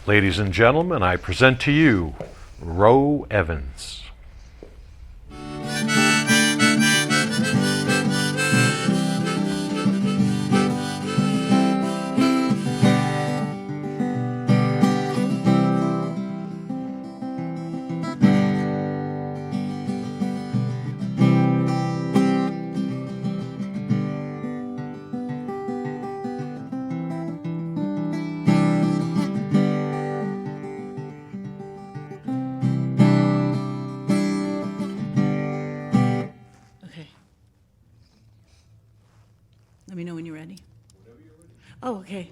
Ladies and gentlemen, I present to you Ro Evans. Let me know when you're ready. Oh, okay.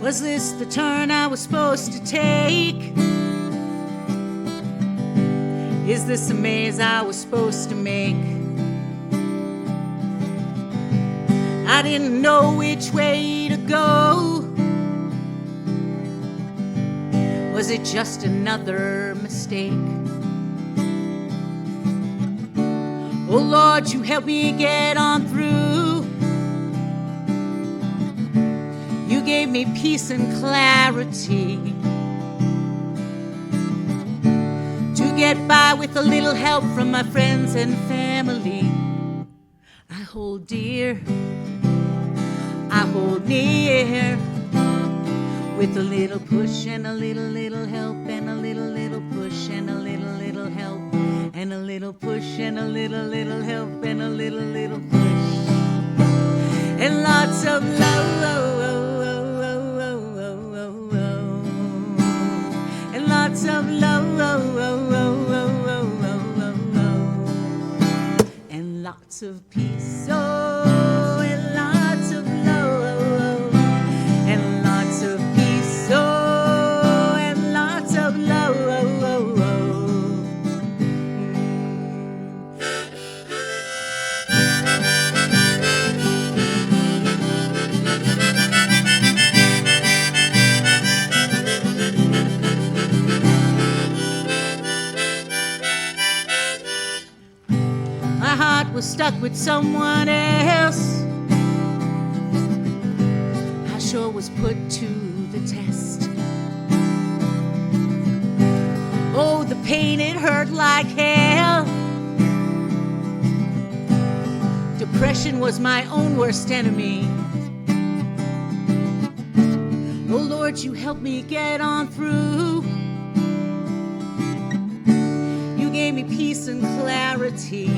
Was this the turn I was supposed to take? Is this a maze I was supposed to make? I didn't know which way to go. Was it just another mistake? Oh Lord, you help me get on through. You gave me peace and clarity to get by with a little help from my friends and family. I hold dear, I hold near, with a little push and a little help, and a little push and a little help, and a little push and a little help, and a little push, and lots of love. Lots of love and lots of peace, oh, and lots of love and lots of peace, oh, and lots of love. Was stuck with someone else. I sure was put to the test. Oh, the pain, it hurt like hell. Depression was my own worst enemy. Oh Lord, you helped me get on through. You gave me peace and clarity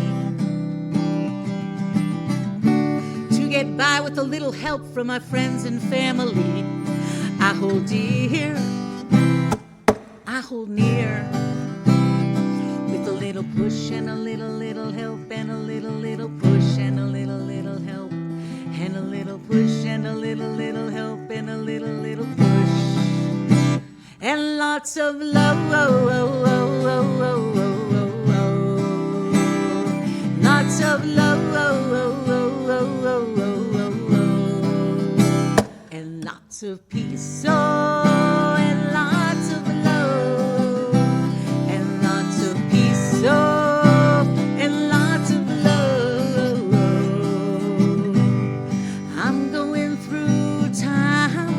get by with a little help from my friends and family. I hold dear, I hold near, with a little push and a little help, and a little push and a little help, and a little push and a little help, and a little push, and lots of love, lots of love. Of peace, oh, and lots of love, and lots of peace, oh, and lots of love. I'm going through time,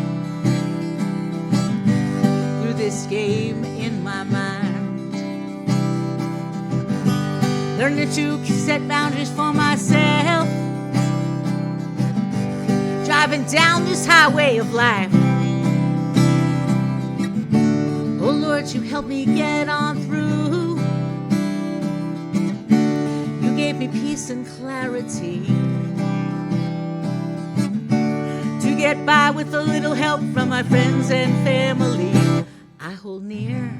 through this game in my mind, learning to set boundaries for myself, driving down this highway of life. Oh Lord, you helped me get on through. You gave me peace and clarity to get by with a little help from my friends and family. I hold near,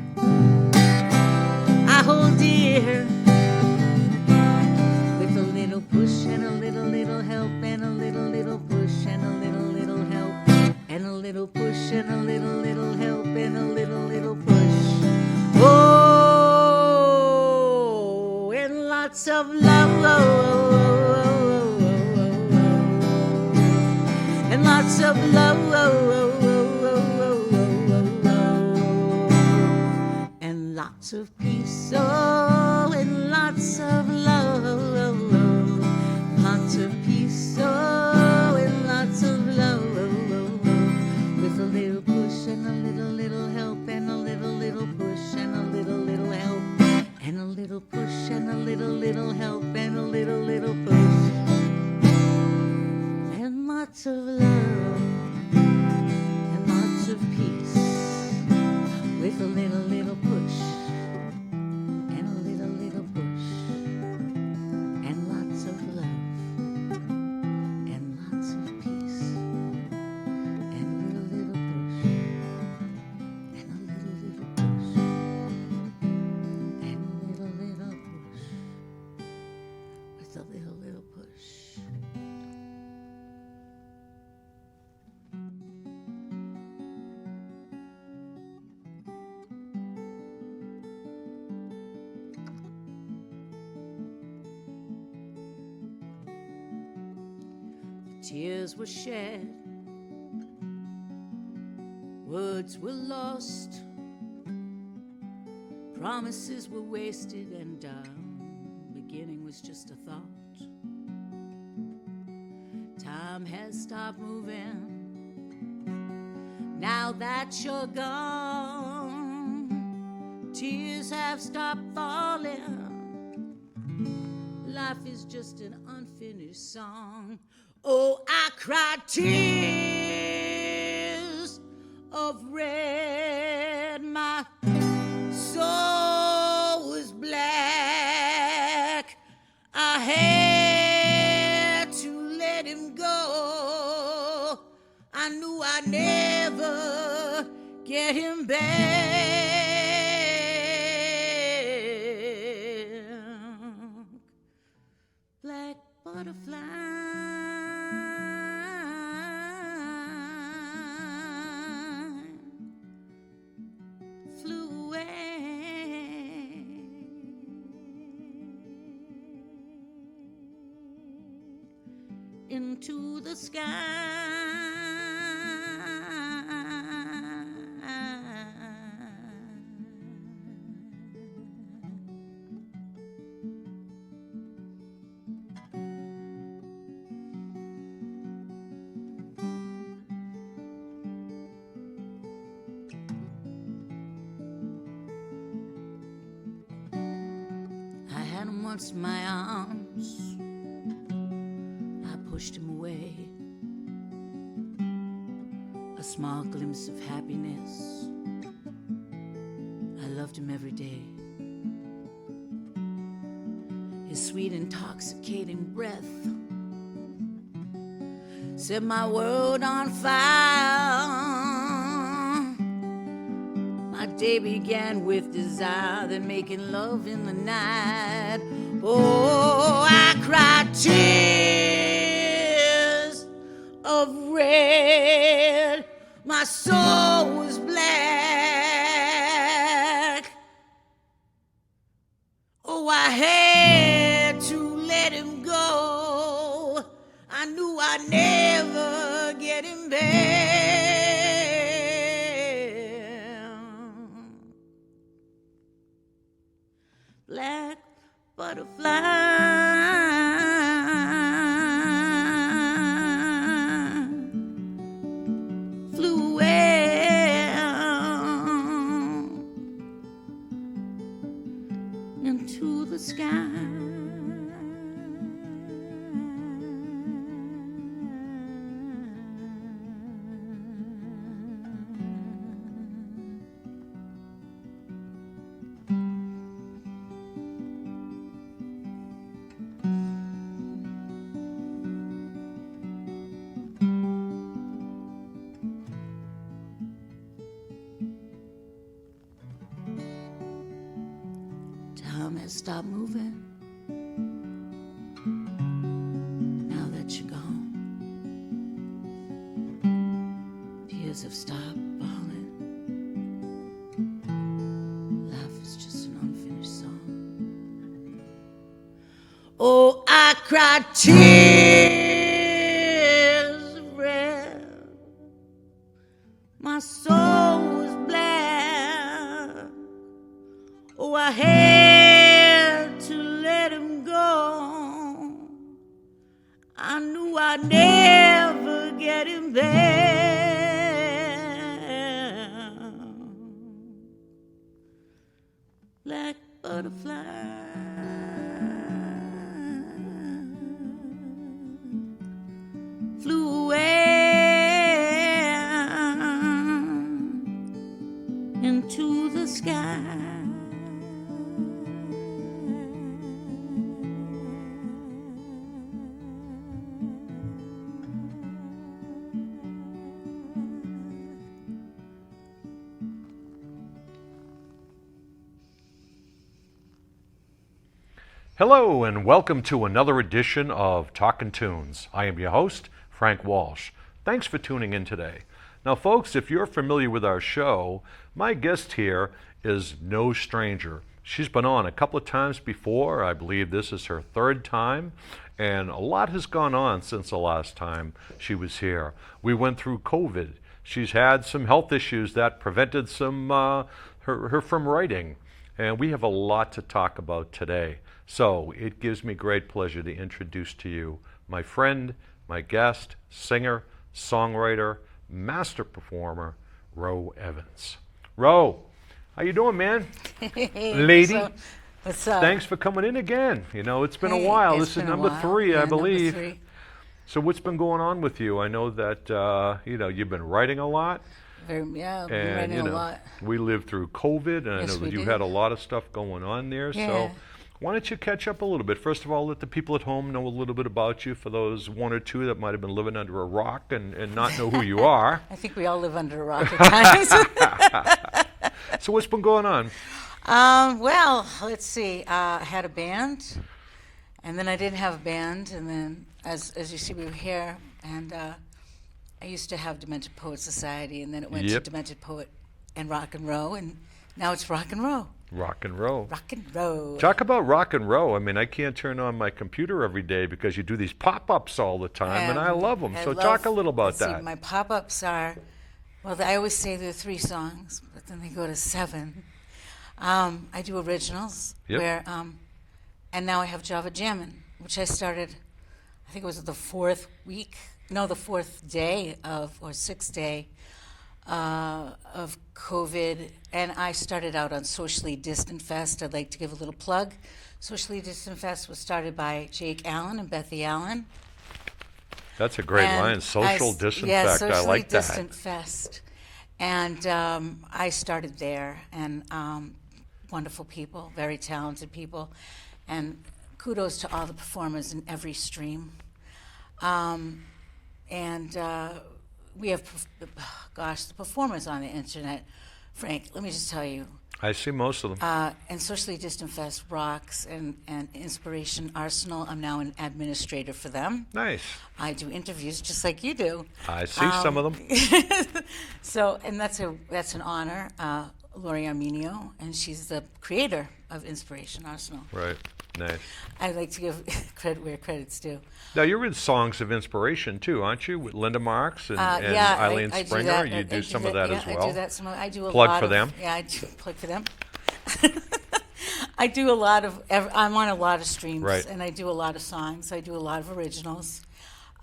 I hold dear, with a little push and a little help, and a little push and a little help, and a little push and a little help, and a little push, lots of love. And lots of love. And lots of peace. Oh, and lots of love. Lots of peace. Oh, and lots of love. With a little push and a little help, and a little push and a little help, and a little push and a little help, and a little push, and lots of love and lots of peace. With a little push and a little push, and lots of love and lots of peace. And a little push, and a little push, and a little push, with a little push. Tears were shed, words were lost, promises were wasted, and beginning was just a thought. Time has stopped moving now that you're gone. Tears have stopped falling. Life is just an unfinished song. Oh, I cried tears of red. My soul was black. I had to let him go. I knew I'd never get him back. Black butterfly flew away into the sky. I had him once in my arms. I pushed him away. A small glimpse of happiness. I loved him every day. His sweet, intoxicating breath set my world on fire. My day began with desire, then making love in the night. Oh, I cried tears of red. My soul was black. Oh, I had to let him go. I knew I'd never get him back. Black butterfly flew away into the sky. Time has stopped moving now that you're gone. Tears have stopped falling. Life is just an unfinished song. Oh, I cried tears of red. My soul was black. Oh, I had to let him go. I knew I'd never get him back. Black butterfly flew away into the sky. Hello and welcome to another edition of Talkin' Tunes. I am your host, Frank Walsh. Thanks for tuning in today. Now folks, if you're familiar with our show, my guest here is no stranger. She's been on a couple of times before. I believe this is her third time, and a lot has gone on since the last time she was here. We went through COVID. She's had some health issues that prevented her from writing, and we have a lot to talk about today. So it gives me great pleasure to introduce to you my friend, my guest, singer, songwriter, master performer, Ro Evans. Ro, how you doing, man? Lady, what's up? Thanks for coming in again. You know, it's been a while. This is number 3, I believe. Number 3. So what's been going on with you? I know that, you've been writing a lot. Yeah, I've been And, writing a lot. we lived through COVID, and I Yes, know that we you did. had a lot of stuff going on there. Yeah. So why don't you catch up a little bit? First of all, let the people at home know a little bit about you, for those one or two that might have been living under a rock and not know who you are. I think we all live under a rock at times. So what's been going on? Well, let's see. I had a band, and then I didn't have a band, and then, as you see, we were here, and I used to have Demented Poet Society, and then it went Yep. to Demented Poet and Rock and Roll, and now it's Rock and Roll. Rock and roll. Rock and Roll. Talk about rock and roll. I mean, I can't turn on my computer every day because you do these pop-ups all the time, and I love them. So talk a little about let's that. See, my pop-ups are, well, I always say there are 3 songs, but then they go to 7. I do originals, Yep. where, and now I have Java Jammin', which I started, I think it was the 4th day or 6th day of COVID, and I started out on Socially Distant Fest. I'd like to give a little plug. Socially Distant Fest was started by Jake Allen and Bethy Allen. That's a great And line. Social Yeah, disinfect. Socially I like that. Distant Fest. And I started there, and wonderful people, very talented people, and kudos to all the performers in every stream. We have, the performers on the internet. Frank, let me just tell you, I see most of them. and Socially Distant Fest rocks, and Inspiration Arsenal, I'm now an administrator for them. Nice. I do interviews just like you do. I see some of them. So, and that's an honor. Lori Arminio, and she's the creator of Inspiration Arsenal. Right. Nice. I like to give credit where credit's due. Now, you're in Songs of Inspiration, too, aren't you? With Linda Marks and Yeah, Eileen I do Springer. that. You I do some of that as well. I do that. I do a Plug lot for of, them. Yeah, I do plug for them. I do a lot of. I'm on a lot of streams, Right. and I do a lot of songs. I do a lot of originals,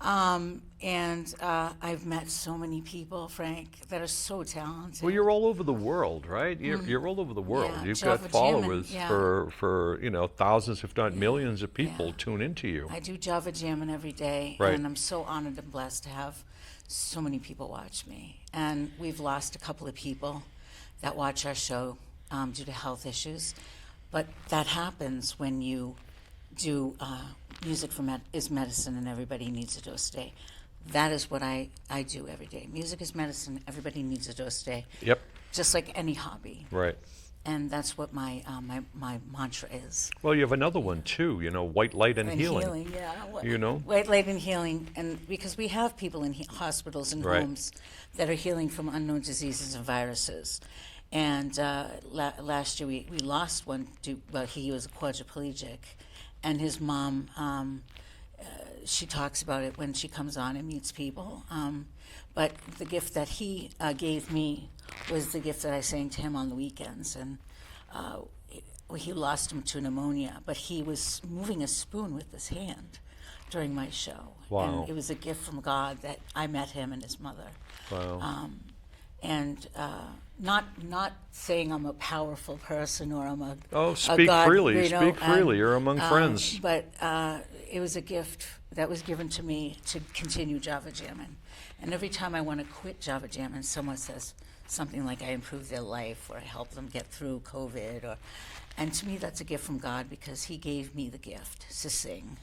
and I've met so many people, Frank, that are so talented. Well, you're all over the world, right? You're all over the world. Yeah, You've Java got Jammin', followers yeah. for thousands, if not millions, of people Yeah. tune into you. I do Java Jammin' every day, Right. and I'm so honored and blessed to have so many people watch me. And we've lost a couple of people that watch our show due to health issues, but that happens when you do music is medicine, and everybody needs a dose a day. That is what I do every day. Music is medicine. Everybody needs a dose a day. Yep. Just like any hobby. Right. And that's what my mantra is. Well, you have another one too. White light and healing, yeah. White light and healing, and because we have people in hospitals and Right. homes that are healing from unknown diseases and viruses. And last year we lost one. He was a quadriplegic, and his mom, she talks about it when she comes on and meets people. But the gift that he gave me was the gift that I sang to him on the weekends. And he lost him to pneumonia, but he was moving a spoon with his hand during my show. Wow. And it was a gift from God that I met him and his mother. Wow. And not saying I'm a powerful person or I'm a Speak God, freely. you know, Speak freely. You're among friends. But it was a gift that was given to me to continue Java Jammin'. And every time I want to quit Java Jammin', someone says something like I improved their life or I helped them get through COVID, and to me that's a gift from God because He gave me the gift to sing,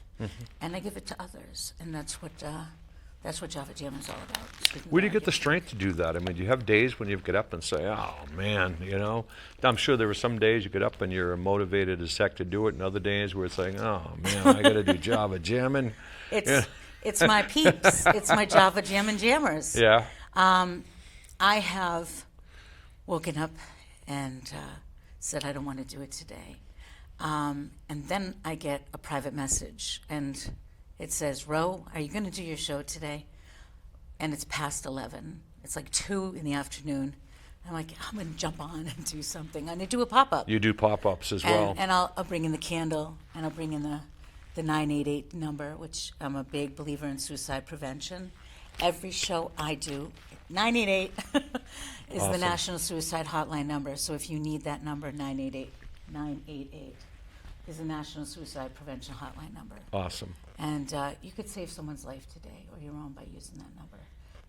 and I give it to others, and that's what Java Jammin' is all about. Where do you get the strength to do that? I mean, do you have days when you get up and say, oh, man, you know? I'm sure there were some days you get up and you're motivated as heck to do it, and other days where it's like, oh, man, I got to do Java Jammin'. It's my peeps. It's my Java Jammin' Jammers. Yeah. I have woken up and said I don't want to do it today. And then I get a private message, and it says, Ro, are you going to do your show today? And it's past 11. It's like 2 in the afternoon. I'm like, I'm going to jump on and do something. I'm going to do a pop-up. You do pop-ups as well. And I'll bring in the candle, and I'll bring in the 988 number, which I'm a big believer in suicide prevention. Every show I do, 988 is Awesome. the National Suicide Hotline number. So if you need that number, 988 is the National Suicide Prevention Hotline number. Awesome. And you could save someone's life today or your own by using that number.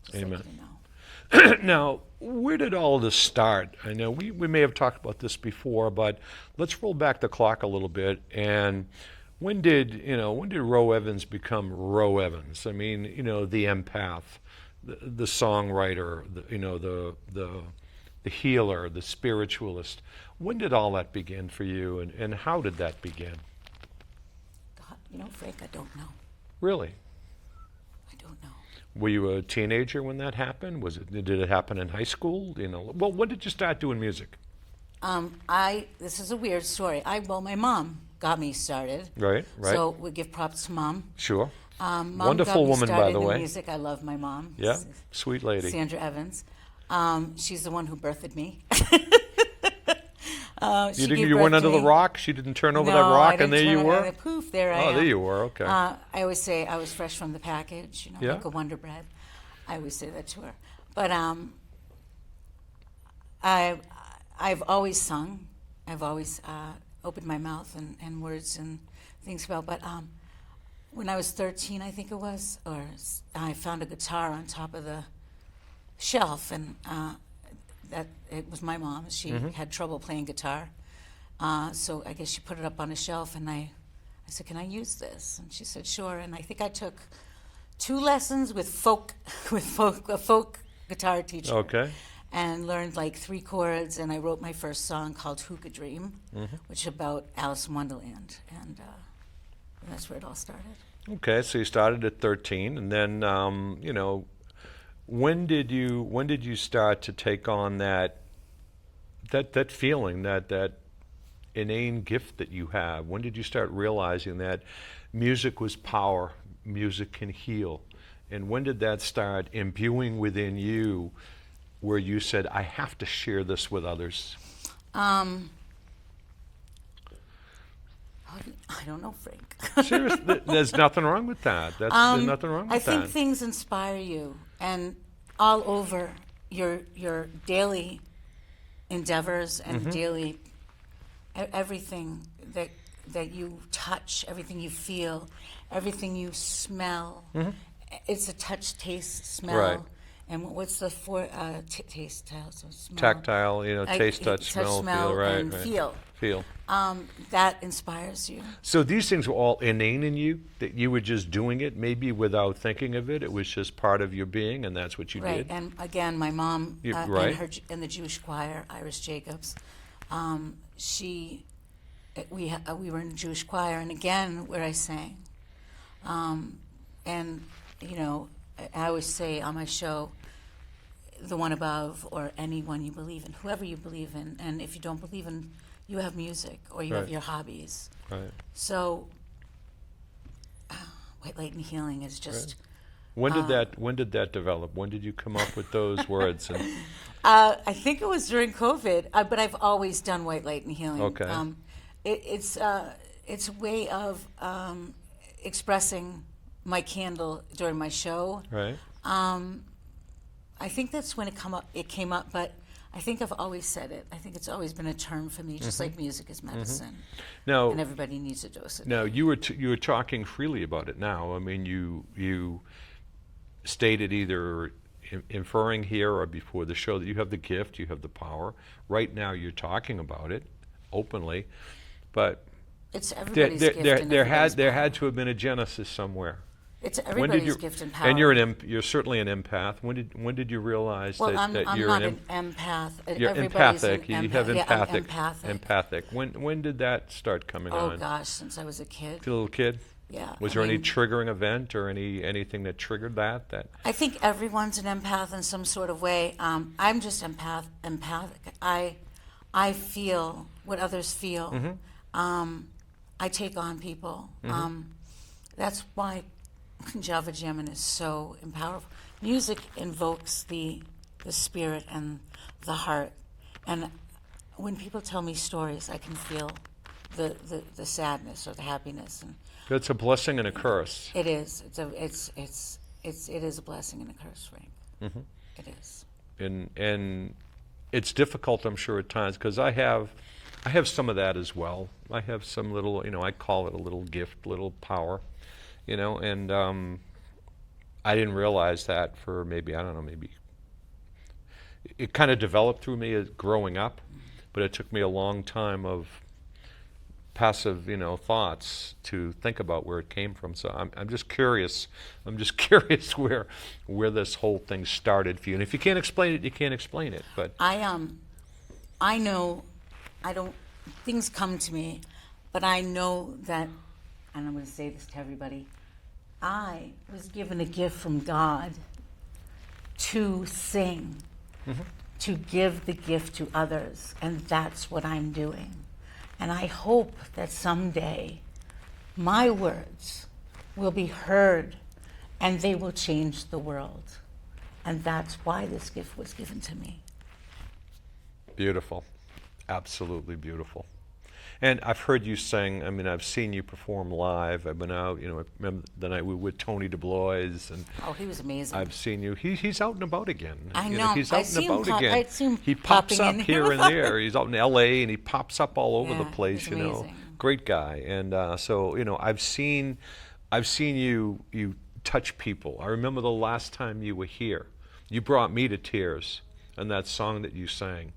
Just Amen. So you know. Now, where did all this start? I know we may have talked about this before, but let's roll back the clock a little bit. And when did Ro Evans become Ro Evans? I mean, the empath, the songwriter, the healer, the spiritualist. When did all that begin for you, and how did that begin? God, Frank, I don't know. Really? I don't know. Were you a teenager when that happened? Did it happen in high school? Well, when did you start doing music? This is a weird story. My mom got me started. Right. So we give props to Mom. Sure. Mom Wonderful got me woman, by started the in way. Music. I love my mom. Yeah, sweet lady. Sandra Evans. She's the one who birthed me. You went under the rock? She didn't turn over that rock, and there you were? Poof, there I am. Oh, there you were, okay. I always say I was fresh from the package, Yeah. like a Wonder Bread. I always say that to her. But I've always sung. I've always opened my mouth and words and things about. But when I was 13, I think it was, I found a guitar on top of the shelf, and that it was my mom. She had trouble playing guitar, so I guess she put it up on a shelf, and I said, "Can I use this?" And she said, "Sure." And I think I took 2 lessons with a folk guitar teacher. Okay. And learned like 3 chords, and I wrote my first song called Hookah Dream, which is about Alice in Wonderland, and that's where it all started. Okay, so you started at 13, and then when did you start to take on that feeling, that inane gift that you have? When did you start realizing that music was power, music can heal, and when did that start imbuing within you, where you said, I have to share this with others? I don't know, Frank. Seriously, there's nothing wrong with that. There's nothing wrong with I that. think things inspire you, and all over your daily endeavors and daily everything that you touch, everything you feel, everything you smell. It's a touch, taste, smell. Right. And what's the taste, so smell. Tactile, taste, touch, smell, feel, right, and right. feel. That inspires you. So these things were all inane in you, that you were just doing it, maybe without thinking of it. It was just part of your being, and that's what you Right, did. and again, my mom right. in the Jewish choir, Iris Jacobs, we were in the Jewish choir, and again, where I sang. And, I always say on my show, the one above, or anyone you believe in, whoever you believe in, and if you don't believe in, you have music, or you have Right. your hobbies. Right. So White Light and Healing is just. When did that develop? When did you come up with those words? And I think it was during COVID, but I've always done White Light and Healing. Okay. It's a way of expressing my candle during my show. right. I think that's when it came up, but I think I've always said it. I think it's always been a term for me, just like music is medicine, Now, and everybody needs a dose of it. now you were talking freely about it. Now, I mean, you stated either inferring here or before the show that you have the gift, you have the power. Right now, you're talking about it openly, but It's everybody's gift. And there everybody's had power. to have been a genesis somewhere. It's When did everybody's you? gift and power. And you're certainly an empath. When did you realize well, that I'm you're not an an empath. you're Everybody's empathic? an You have empath. empathic. Yeah, I'm empathic. Empathic. When did that start coming Oh on? gosh, since I was a kid. A little kid. Yeah. Was I there any mean, triggering event or anything that triggered that? I think everyone's an empath in some sort of way. I'm just empathic. I feel what others feel. I take on people. That's why Java Jamming is so powerful. Music invokes the spirit and the heart. And when people tell me stories, I can feel the sadness or the happiness. And It's a blessing and a curse. it is. It is a blessing and a curse, Frank. It is. And it's difficult, I'm sure, at times, because I have some of that as well. I have some little, I call it a little gift, little power, and I didn't realize that for maybe it kind of developed through me as growing up, but it took me a long time of passive, thoughts to think about where it came from. So I'm just curious. I'm just curious where this whole thing started for you. And if you can't explain it, you can't explain it. But I know, things come to me, but I know that, and I'm going to say this to everybody, I was given a gift from God to sing, to give the gift to others, and that's what I'm doing. And I hope that someday my words will be heard and they will change the world. And that's why this gift was given to me. beautiful, absolutely beautiful. And I've heard you sing. I mean, I've seen you perform live. I've been out. I remember the night we were with Tony DeBlois, and Oh, he was amazing. I've seen you. He's out and about again. I know. He's I out see and him about pop- again. I see him He pops popping up in here here. and there. He's out in L.A. and he pops up all over the Yeah, place. he's amazing. Great guy. And so I've seen you touch people. I remember the last time you were here. You brought me to tears in that song that you sang,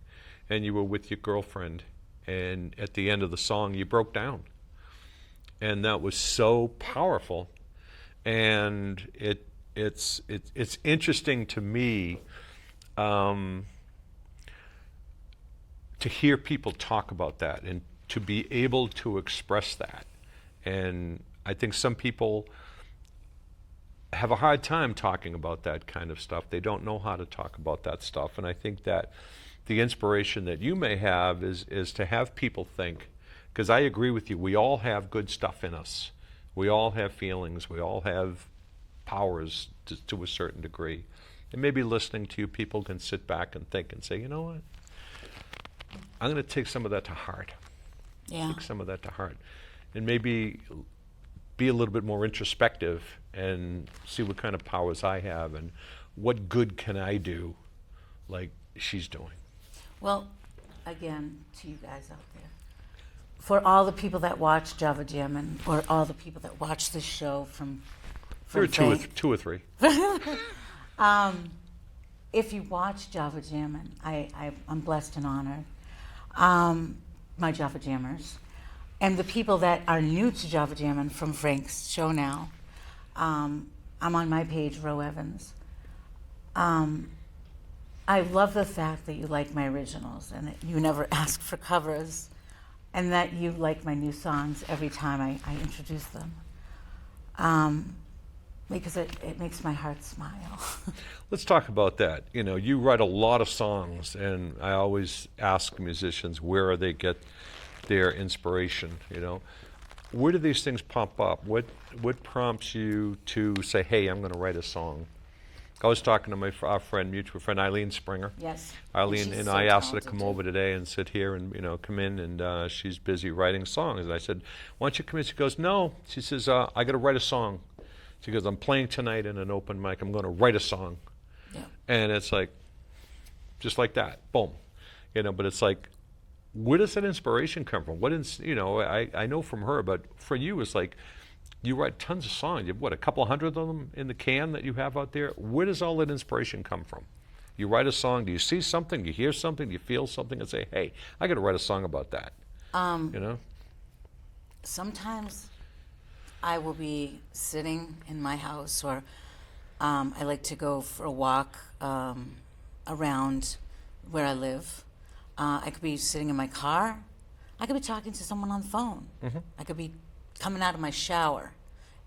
and you were with your girlfriend. And at the end of the song, you broke down. And that was so powerful. And it's interesting to me to hear people talk about that and to be able to express that. And I think some people have a hard time talking about that kind of stuff. They don't know how to talk about that stuff. And I think that the inspiration that you may have is to have people think, because I agree with you, we all have good stuff in us. We all have feelings. We all have powers to a certain degree. And maybe listening to you, people can sit back and think and say, you know what? I'm going to take some of that to heart. Yeah. Take some of that to heart. And maybe be a little bit more introspective and see what kind of powers I have and what good can I do like she's doing. Well, again, to you guys out there, for all the people that watch Java Jammin', or all the people that watch this show from There are Frank, two or three. if you watch Java Jammin', I'm blessed and honored. My Java Jammers, and the people that are new to Java Jammin' from Frank's show now, I'm on my page, Ro Evans. I love the fact that you like my originals and that you never ask for covers, and that you like my new songs every time I introduce them, because it makes my heart smile. Let's talk about that. You write a lot of songs, and I always ask musicians where they get their inspiration. where do these things pop up? What prompts you to say, hey, I'm going to write a song? I was talking to our mutual friend Eileen Springer. Yes. Eileen she's and so I asked her to talented, come too. over today and sit here and come in, and she's busy writing songs. And I said, why don't you come in? She goes, no. She says, I got to write a song. She goes, I'm playing tonight in an open mic. I'm going to write a song. Yeah. And it's like, just like that, boom. But it's like, where does that inspiration come from? I know from her, but for you, it's like, you write tons of songs. You have, what, a couple hundred of them in the can that you have out there? Where does all that inspiration come from? You write a song, do you see something, do you hear something, do you feel something, and say, hey, I got to write a song about that? Sometimes I will be sitting in my house, or I like to go for a walk around where I live. I could be sitting in my car. I could be talking to someone on the phone. Mm-hmm. I could be coming out of my shower,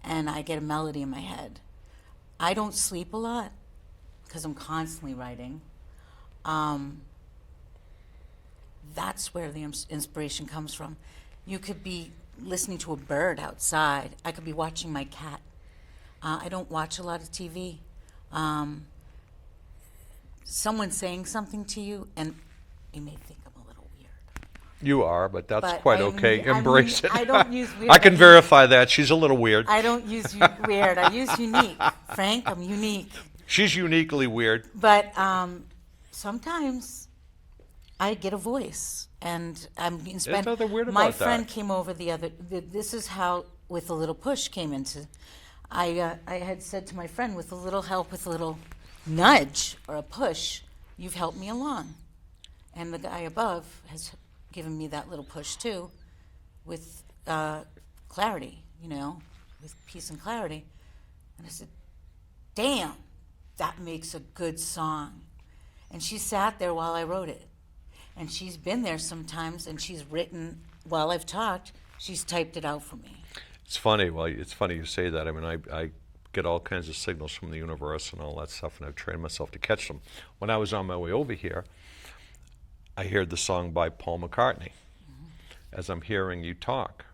and I get a melody in my head. I don't sleep a lot because I'm constantly writing. That's where the inspiration comes from. You could be listening to a bird outside. I could be watching my cat. I don't watch a lot of TV. Someone saying something to you, and you may think I'm a little weird. You are, but that's But quite I okay. mean- Embrace it. I don't use weird. I can I verify that. She's a little weird. I don't use weird. I use unique. Frank, I'm unique. She's uniquely weird. But sometimes I get a voice, and I'm being spent. nothing weird My about that. friend came over this is how With a Little Push came into. I had said to my friend, with a little help, with a little nudge or a push, you've helped me along. And the guy above has given me that little push too, with clarity, with peace and clarity. And I said, damn, that makes a good song. And she sat there while I wrote it. And she's been there sometimes, and she's written, while I've talked, she's typed it out for me. It's funny. Well, it's funny you say that. I mean, I get all kinds of signals from the universe and all that stuff, and I've trained myself to catch them. When I was on my way over here, I heard the song by Paul McCartney. As I'm hearing you talk,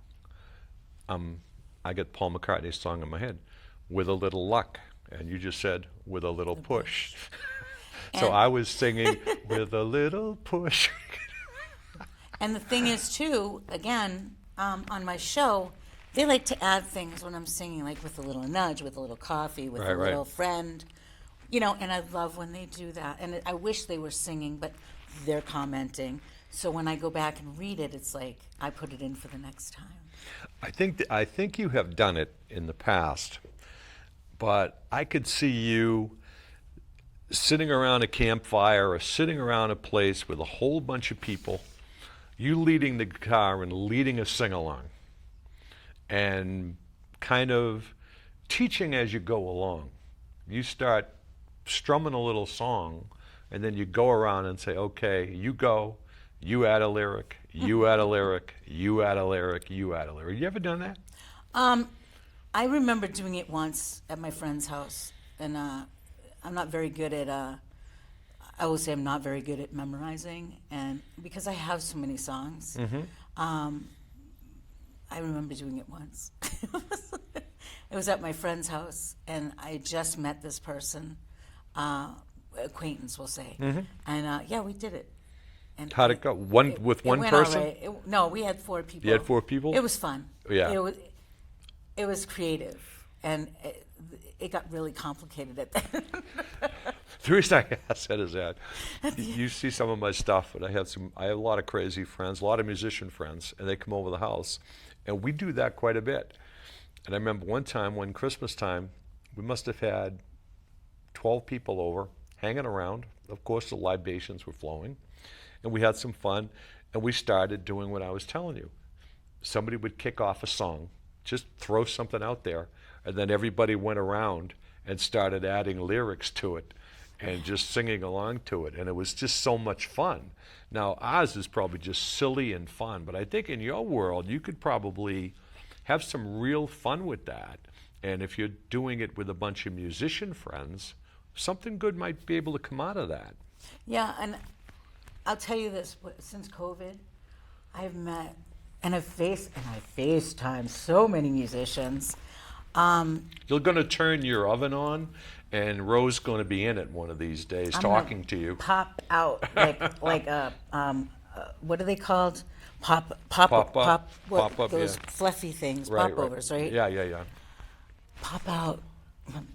I get Paul McCartney's song in my head, With a Little Luck, and you just said, with a little push. So And- I was singing, with a little push. And the thing is, too, again, on my show, they like to add things when I'm singing, like with a little nudge, with a little coffee, with Right, a right. little friend. And I love when they do that. And I wish they were singing, but they're commenting. So when I go back and read it, it's like I put it in for the next time. I think you have done it in the past, but I could see you sitting around a campfire or sitting around a place with a whole bunch of people, you leading the guitar and leading a sing-along, and kind of teaching as you go along. You start strumming a little song, and then you go around and say, okay, you go, you add a lyric, you add a lyric, you add a lyric, you add a lyric. You ever done that? I remember doing it once at my friend's house, and I'm not very good at. I will say I'm not very good at memorizing, and because I have so many songs, I remember doing it once. It was at my friend's house, and I just met this person, acquaintance, we'll say, and yeah, we did it. And How'd it go? With one went all person? right. No, we had 4 people. You had 4 people? It was fun. Yeah. It was creative, and it got really complicated at the end. The reason I ask that is that you see some of my stuff, and I have a lot of crazy friends, a lot of musician friends, and they come over the house, and we do that quite a bit. And I remember one time, when Christmas time, we must have had 12 people over, hanging around. Of course, the libations were flowing, and we had some fun, and we started doing what I was telling you. Somebody would kick off a song, just throw something out there, and then everybody went around and started adding lyrics to it and just singing along to it, and it was just so much fun. Now, ours is probably just silly and fun, but I think in your world, you could probably have some real fun with that. And if you're doing it with a bunch of musician friends, something good might be able to come out of that. Yeah, and I'll tell you this, since COVID, I've met And I FaceTime so many musicians. You're going to turn your oven on, and Ro's going to be in it one of these days I'm talking gonna to you. Pop out like a what are they called? Pop Pop-up, those yeah. fluffy things, Right, popovers, right? Yeah. Pop out,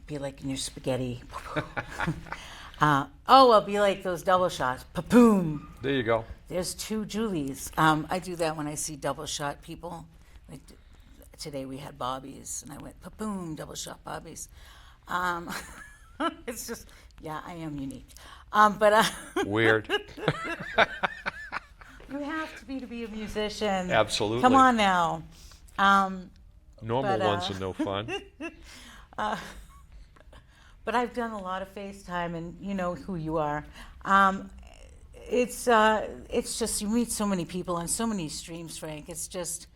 be like in your spaghetti. I'll be like those double shots. Pa-boom. There you go. There's 2 Julies. I do that when I see double shot people. Like today we had Bobby's, and I went pa-boom, double shot Bobby's. It's just, yeah, I am unique. But Weird. you have to be a musician. Absolutely. Come on now. Normal But, ones are no fun. But I've done a lot of FaceTime, and you know who you are. It's just you meet so many people on so many streams, Frank. It's just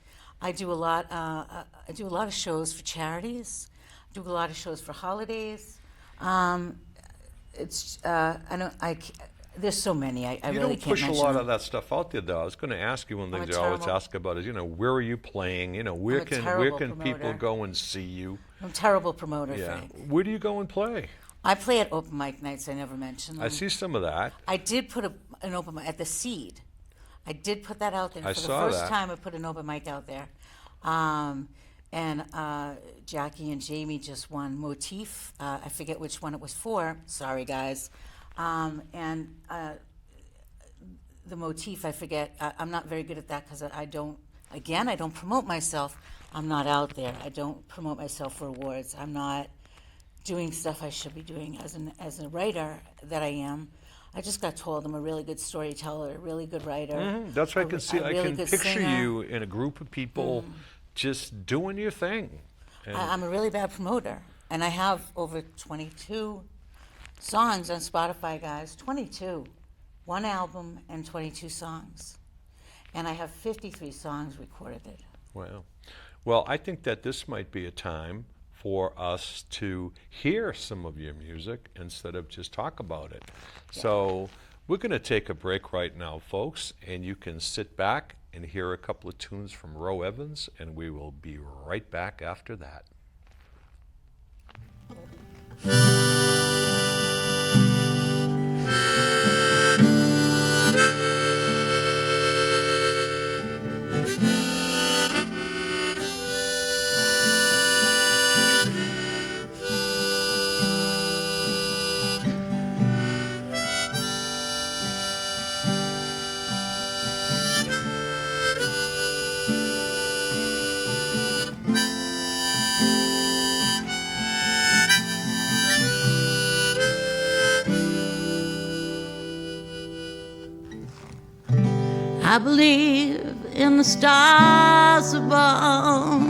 I do a lot of shows for charities. I do a lot of shows for holidays. There's so many. I You really don't can't push a mention lot them. of that stuff out there, though. I was going to ask you one thing I'm a they always terrible- ask about is, where are you playing? Where I'm a can terrible people promoter. go and see you? I'm a terrible promoter, Yeah. Frank. Where do you go and play? I play at open mic nights. I never mention them. I see some of that. I did put an open mic at the Seed. I did put that out there. I For saw the first that. time, I put an open mic out there. And Jackie and Jamie just won Motif. I forget which one it was for. Sorry, guys. The Motif, I forget. I'm not very good at that because I don't promote myself. I'm not out there. I don't promote myself for awards. I'm not doing stuff I should be doing as a writer that I am. I just got told I'm a really good storyteller, a really good writer. That's what I can see. a I really can good picture singer. you in a group of people just doing your thing. And I'm a really bad promoter, and I have over 22 songs on Spotify, guys. 22. One album and 22 songs. And I have 53 songs recorded. wow. Well, I think that this might be a time for us to hear some of your music instead of just talk about it. So we're going to take a break right now, folks, and you can sit back and hear a couple of tunes from Ro Evans, and we will be right back after that. I believe in the stars above,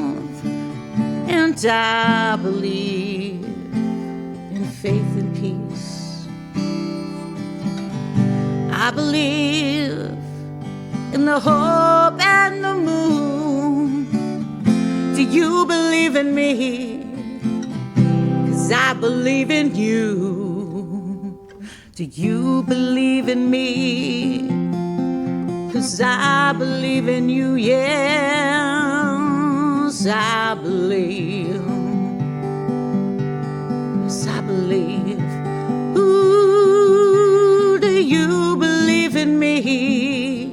and I believe in faith and peace. I believe in the hope and the moon. Do you believe in me? 'Cause I believe in you. Do you believe in me? 'Cause I believe in you, yes, I believe. Yes, I believe. Ooh, do you believe in me?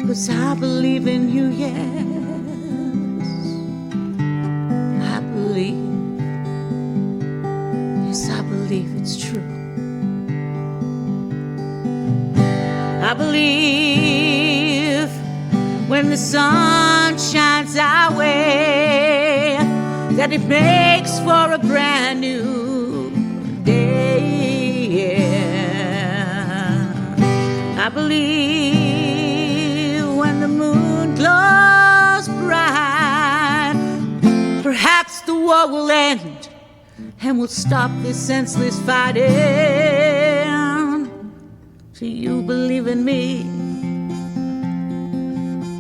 'Cause I believe in you, yes, I believe. Yes, I believe it's true. I believe when the sun shines our way that it makes for a brand new day. Yeah. I believe when the moon glows bright, perhaps the war will end and we'll stop this senseless fighting. Do you believe in me?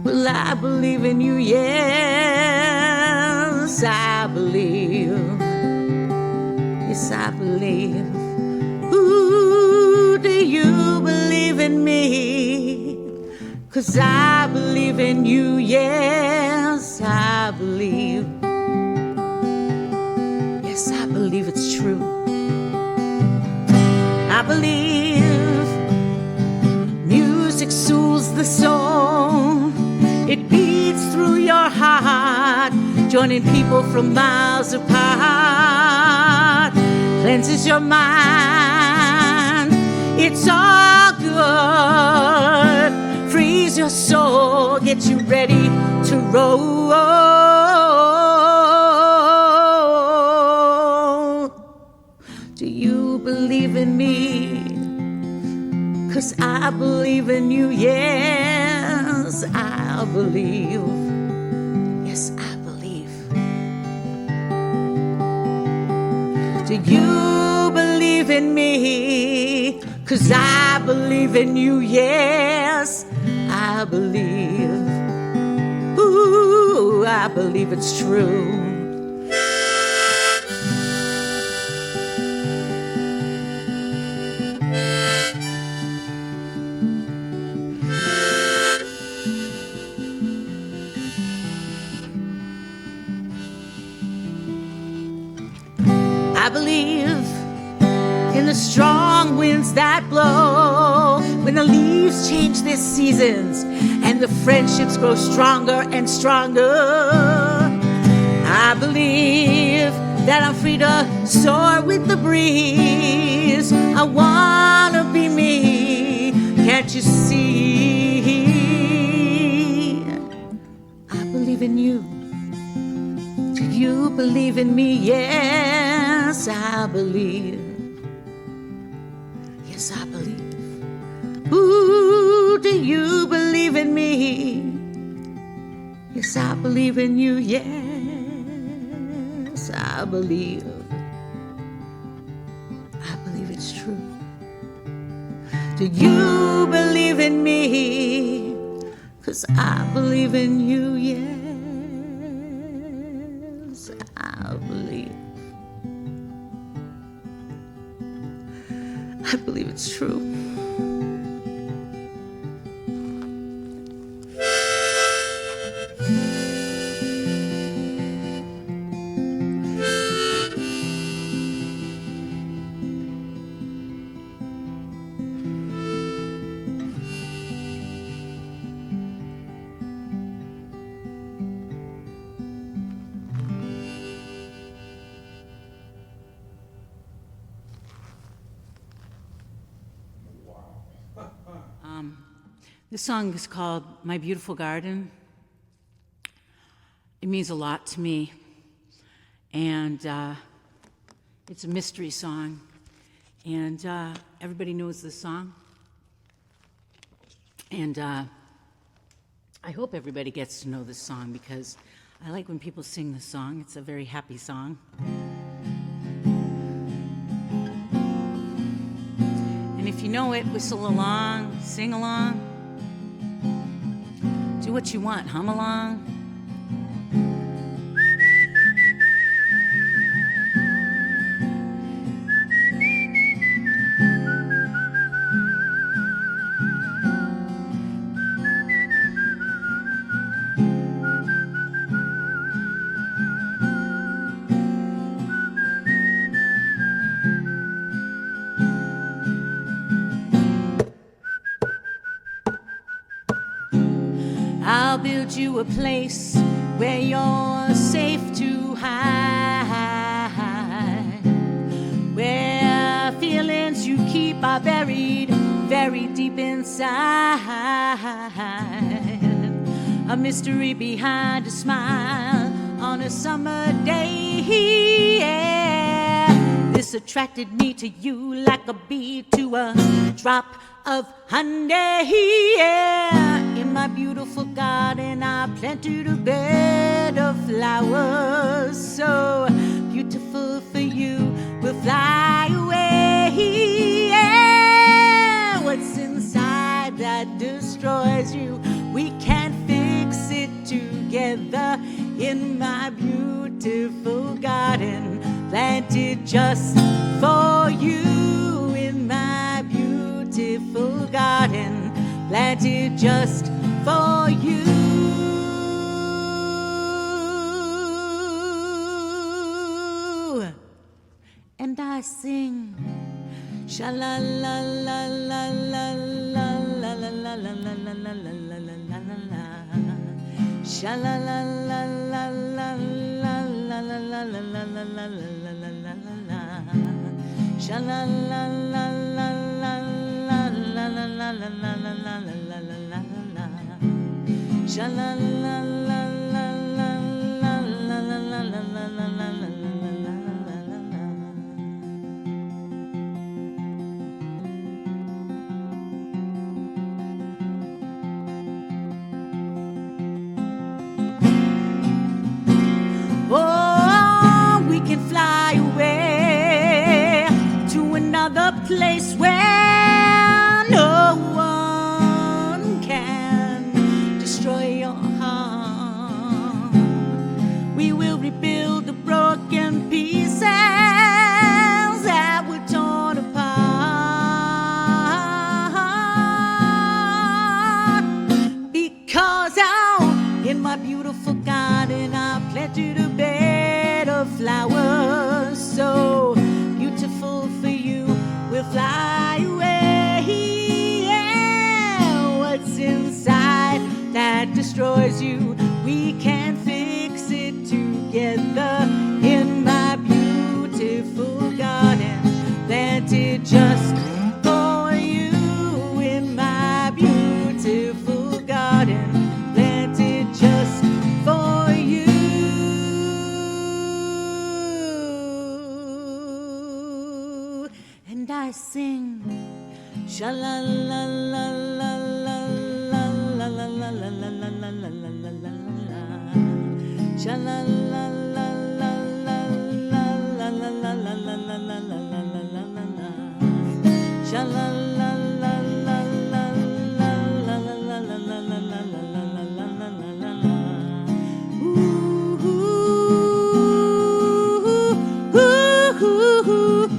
Well, I believe in you, yes, I believe. Yes, I believe. Ooh, do you believe in me? 'cause I believe in you, yes, I believe. Yes, I believe it's true. I believe music soothes the soul. It beats through your heart, joining people from miles apart. Cleanses your mind, it's all good. Frees your soul, gets you ready to roll. Do you believe in me? 'Cause I believe in you, yes, I believe. Yes, I believe. Do you believe in me? 'Cause I believe in you, yes, I believe. Ooh, I believe it's true. I believe in the strong winds that blow when the leaves change their seasons and the friendships grow stronger and stronger. I believe that I'm free to soar with the breeze. I wanna be me, can't you see? I believe in you. Do you believe in me? Yes, I believe. Yes, I believe. Ooh, do you believe in me? Yes, I believe in you. Yes, I believe. I believe it's true. Do you believe in me? 'Cause I believe in you. Yes, I believe. I believe it's true. This song is called My Beautiful Garden. It means a lot to me. And it's a mystery song. And everybody knows this song. And I hope everybody gets to know this song because I like when people sing this song. It's a very happy song. And if you know it, whistle along, sing along. Do what you want, hum along. I'll build you a place where you're safe to hide, where feelings you keep are buried very deep inside. A mystery behind a smile on a summer day. Yeah. This attracted me to you like a bee to a drop of honey. Yeah. In my beautiful garden, I planted a bed of flowers so beautiful for you will fly away. Yeah. What's inside that destroys you? We can't fix it together. In my beautiful garden, planted just for you. In my beautiful garden, planted just for you. And I sing sha la la la la la la la la la la la la la la la la la. Sha la la la la la la la la la la la la la la la la la. Sha la la la la la la la la la la la la la la la la la. Sha la la la la la la la la la la la la la la. Oh, we can fly away to another place where no one can destroy your heart. We will rebuild the broken pieces that were torn apart. Because out in my beautiful garden I planted a bed of flowers so beautiful for you. We'll fly away. Yeah. What's inside that destroys you? We can fix it together in my beautiful garden. Planted just for you in my beautiful garden. Planted just for you. And I sing sha la la la la la la la la la la la la la la la la la. Sha la la la la la la la la la la la la la la la la la. Sha la la la la la la la la la la la la la la la la. Ooh, ooh, ooh, ooh, ooh.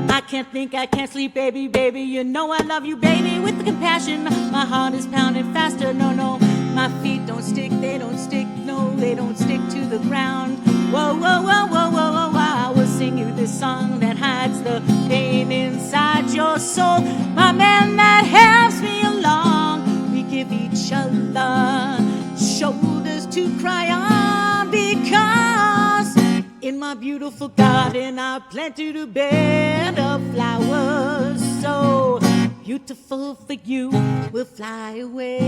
I can't think, I can't sleep, baby, baby. You know I love you, baby, with the compassion. My heart is pounding faster, no, no. My feet don't stick, they don't stick, no, they don't stick to the ground. Whoa, whoa, whoa, whoa, whoa, whoa, whoa. I will sing you this song that hides the pain inside your soul. My man that helps me along. We give each other shoulders to cry on because in my beautiful garden I planted a bed of flowers so beautiful for you. We'll fly away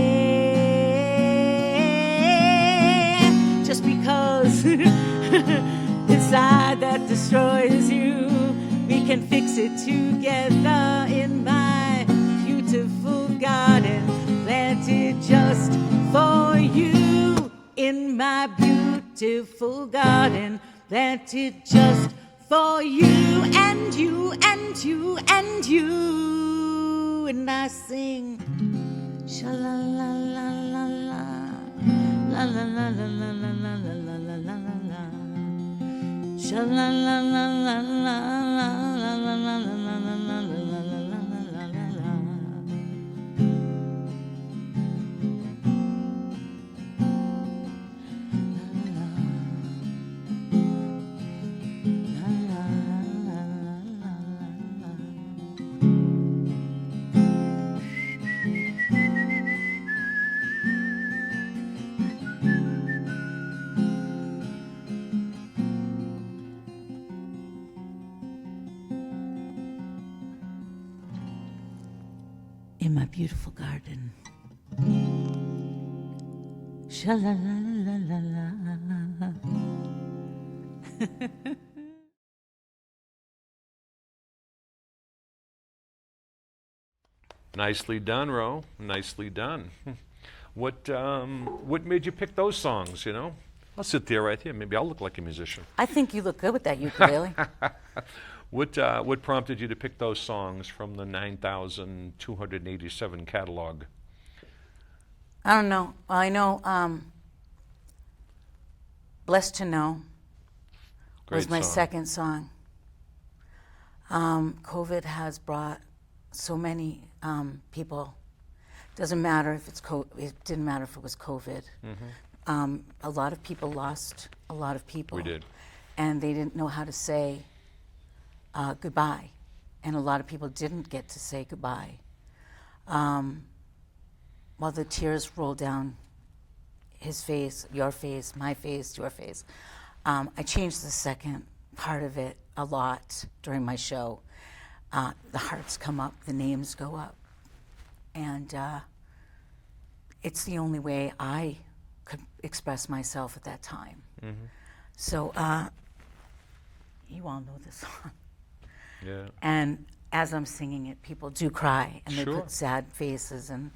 just because inside that destroys you. We can fix it together in my beautiful garden. Planted just for you in my beautiful garden. Planted just for you and you and you and you. And I sing sha la la la la la la la la la la la la la la la la. Sha la la la la la la la la la la la la la la la la la. In my beautiful garden. Sha la la la la la. Nicely done, Ro. Nicely done. What made you pick those songs, you know? I'll sit there right here. Maybe I'll look like a musician. I think you look good with that ukulele. What prompted you to pick those songs from the 9,287 catalog? I don't know. I know Blessed to Know was Great my song. second song. COVID has brought so many people. Doesn't matter if it's it didn't matter if it was COVID. A lot of people lost a lot of people. We did. And they didn't know how to say goodbye. And a lot of people didn't get to say goodbye. While the tears rolled down his face, your face, my face, your face, I changed the second part of it a lot during my show. The hearts come up, the names go up. And it's the only way I could express myself at that time. So you all know this song. Yeah. And as I'm singing it, people do cry and they Sure. put sad faces. And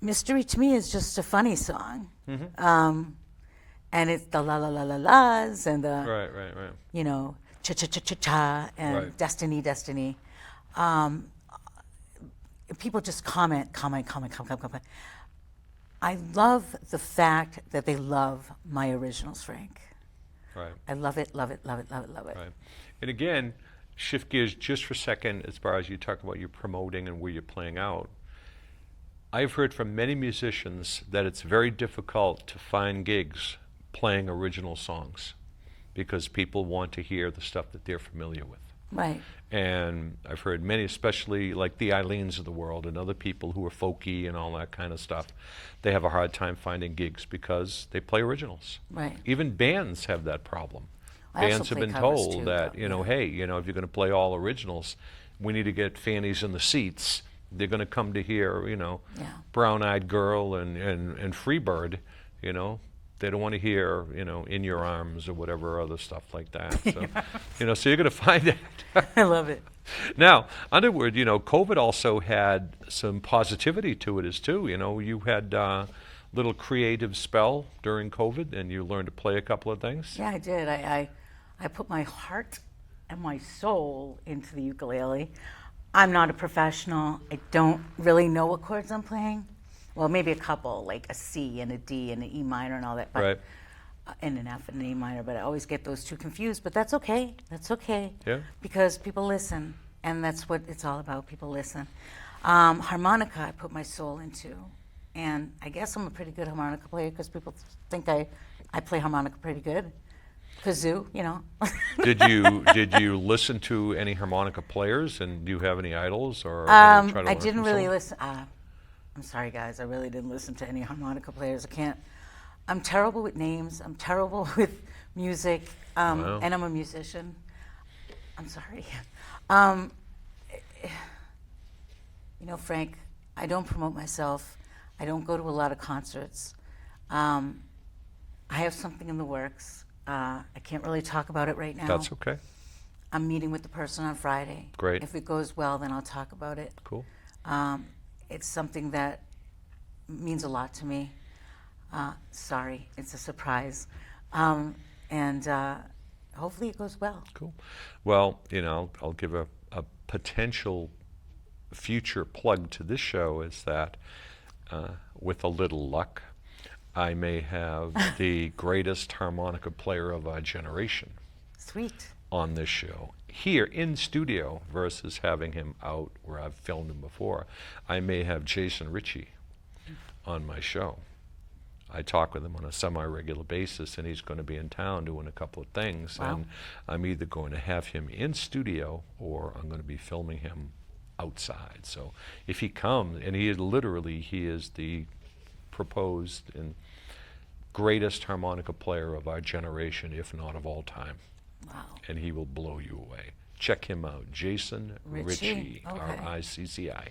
Mystery to me is just a funny song. And it's the la la la la la's and the, Right. you know, cha cha cha cha cha and Right. destiny, destiny. People just comment. I love the fact that they love my originals, Frank. Right. I love it, love it, love it, love it, love it. Right. And again, shift gears just for a second as far as you talk about your promoting and where you're playing out. I've heard from many musicians that it's very difficult to find gigs playing original songs because people want to hear the stuff that they're familiar with. Right. And I've heard many, especially like the Eileens of the world and other people who are folky and all that kind of stuff, they have a hard time finding gigs because they play originals. Right. Even bands have that problem. I also Bands have play been covers told too, that, though, you know, yeah. hey, you know, if you're going to play all originals, we need to get fannies in the seats. They're going to come to hear, you know, Yeah. Brown Eyed Girl and Freebird, you know. They don't want to hear, you know, In Your Arms or whatever other stuff like that. So, you know, so you're going to find it. I love it. Now, Underwood, you know, COVID also had some positivity to it as too. You know, you had a little creative spell during COVID and you learned to play a couple of things. Yeah, I did. I put my heart and my soul into the ukulele. I'm not a professional. I don't really know what chords I'm playing. Well, maybe a couple, like a C and a D and an E minor and all that. But, Right. And an F and an A minor, but I always get those two confused. But that's okay. That's okay. Yeah. Because people listen, and that's what it's all about. People listen. Harmonica, I put my soul into, and I guess I'm a pretty good harmonica player because people think I play harmonica pretty good. Kazoo, you know. Did you listen to any harmonica players, and do you have any idols or try to I learn didn't from really someone? listen. I'm sorry, guys. I really didn't listen to any harmonica players. I can't. I'm terrible with names. I'm terrible with music, Wow. and I'm a musician. I'm sorry. You know, Frank, I don't promote myself. I don't go to a lot of concerts. I have something in the works. I can't really talk about it right now. That's okay. I'm meeting with the person on Friday. Great. If it goes well, then I'll talk about it. Cool. It's something that means a lot to me. Sorry, it's a surprise. And hopefully it goes well. Cool. Well, you know, I'll give a potential future plug to this show is that with a little luck, I may have the greatest harmonica player of our generation Sweet. on this show here in studio versus having him out where I've filmed him before. I may have Jason Ritchie on my show. I talk with him on a semi-regular basis, and he's going to be in town doing a couple of things. Wow. And I'm either going to have him in studio or I'm going to be filming him outside. So if he comes, and he is the proposed and greatest harmonica player of our generation, if not of all time. Wow. And he will blow you away. Check him out, Jason Ritchie. Ritchie, Okay. R-I-C-C-I.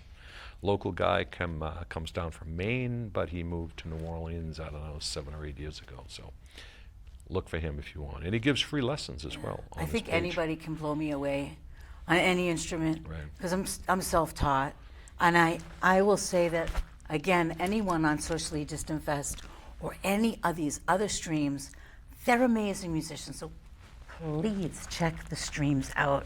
Local guy, comes down from Maine, but he moved to New Orleans, I don't know, 7 or 8 years ago. So look for him if you want. And he gives free lessons as well. On I his think page. anybody can blow me away on any instrument Right. because I'm self-taught. And I will say that, again, anyone on Socially Distant Fest or any of these other streams, they're amazing musicians. So please check the streams out.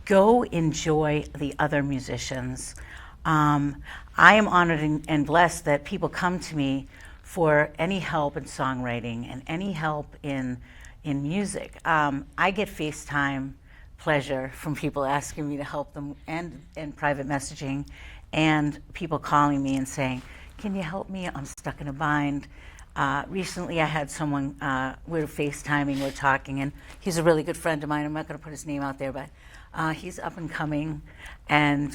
Go enjoy the other musicians. I am honored and blessed that people come to me for any help in songwriting and any help in music. I get FaceTime pleasure from people asking me to help them, and private messaging, and people calling me and saying, can you help me? I'm stuck in a bind. Recently I had someone, we're FaceTiming, we're talking, and he's a really good friend of mine. I'm not going to put his name out there, but he's up and coming, and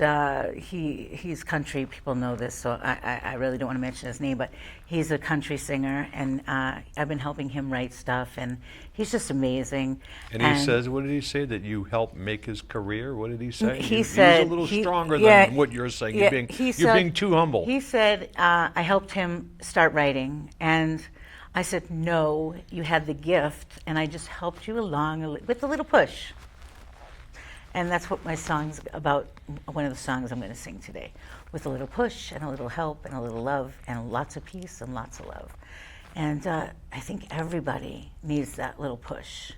he's country. People know this, so I really don't want to mention his name, but he's a country singer, and I've been helping him write stuff, and he's just amazing. And he says, what did he say? That you helped make his career? What did he say? He said he was a little stronger yeah, than what you're saying. Yeah, you're being too humble. He said, I helped him start writing, and I said, no, you had the gift, and I just helped you along with a little push. And that's what my song's about, one of the songs I'm going to sing today, with a little push and a little help and a little love and lots of peace and lots of love. And I think everybody needs that little push.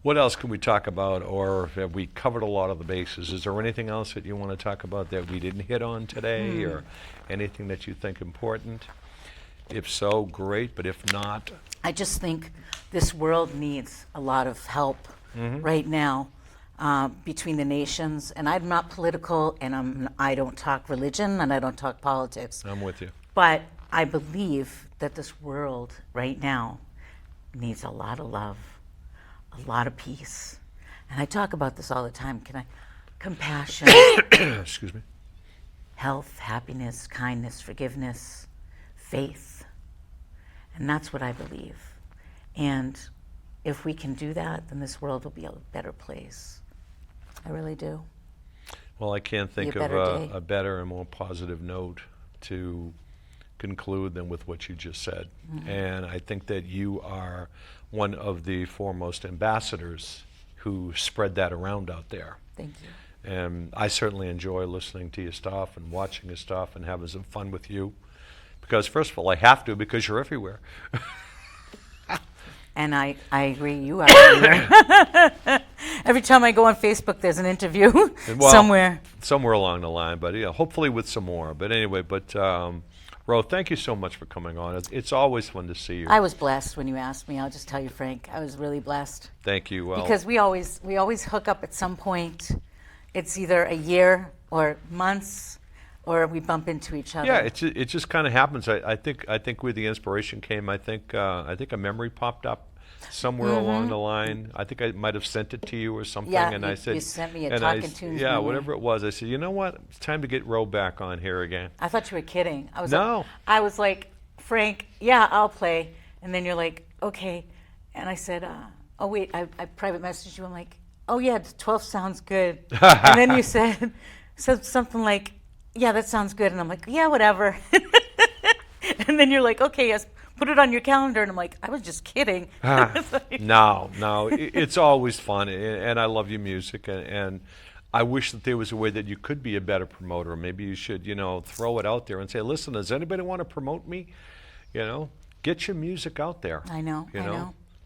What else can we talk about, or have we covered a lot of the bases? Is there anything else that you want to talk about that we didn't hit on today, or anything that you think important? If so, great, but if not... I just think this world needs a lot of help right now. Between the nations, and I'm not political, and I don't talk religion, and I don't talk politics. I'm with you. But I believe that this world right now needs a lot of love, a lot of peace. And I talk about this all the time. Compassion, Excuse me. health, happiness, kindness, forgiveness, faith. And that's what I believe. And if we can do that, then this world will be a better place. I really do. Well, I can't think of a better and more positive note to conclude than with what you just said. And I think that you are one of the foremost ambassadors who spread that around out there. Thank you. And I certainly enjoy listening to your stuff and watching your stuff and having some fun with you. Because first of all, I have to, because you're everywhere. And I agree, you are everywhere. Every time I go on Facebook, there's an interview somewhere. Somewhere along the line, but yeah, hopefully with some more. But anyway, Ro, thank you so much for coming on. It's always fun to see you. I was blessed when you asked me. I'll just tell you, Frank, I was really blessed. Thank you. Well, because we always hook up at some point. It's either a year or months, or we bump into each other. Yeah, it just kind of happens. I think where the inspiration came, I think a memory popped up somewhere along the line. I think I might have sent it to you or something, Yeah, and you, I said, you sent me a Talking Tunes. yeah, memory. whatever it was. I said, you know what? It's time to get Ro back on here again. I thought you were kidding. No. I was like, Frank, yeah, I'll play. And then you're like, okay. And I said, oh wait, I private messaged you. I'm like, oh yeah, 12 sounds good. And then you said something like, yeah, that sounds good. And I'm like, yeah, whatever. And then you're like, okay, yes, put it on your calendar. And I'm like, I was just kidding. No, it's always fun, and I love your music, and I wish that there was a way that you could be a better promoter. Maybe you should, throw it out there and say, listen, does anybody want to promote me? Get your music out there. I know.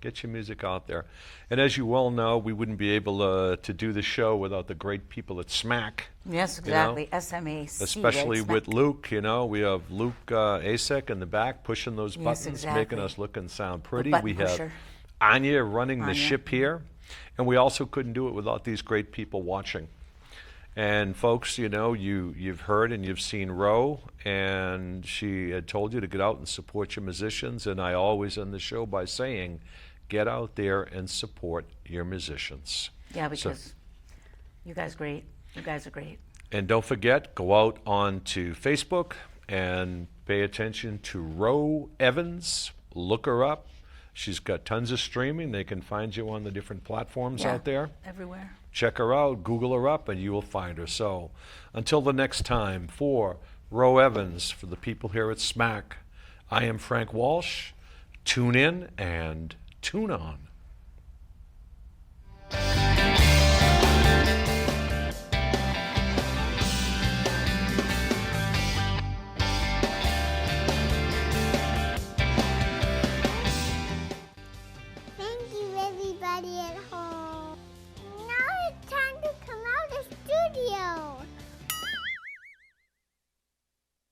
Get your music out there. And as you well know, we wouldn't be able to do the show without the great people at SMAC. Yes, exactly. SMAC. Especially right? with Luke, we have Luke Asek in the back pushing those buttons, exactly. making us look and sound pretty. button We have pusher. Anya running the ship here. And we also couldn't do it without these great people watching. And folks, you've heard and you've seen Ro, and she had told you to get out and support your musicians. And I always end the show by saying, get out there and support your musicians. Yeah, because you guys great. You guys are great. And don't forget, go out onto Facebook and pay attention to Ro Evans. Look her up. She's got tons of streaming. They can find you on the different platforms out there. Everywhere. Check her out, Google her up, and you will find her. So until the next time, for Ro Evans, for the people here at SMAC, I am Frank Walsh. Tune in and tune on.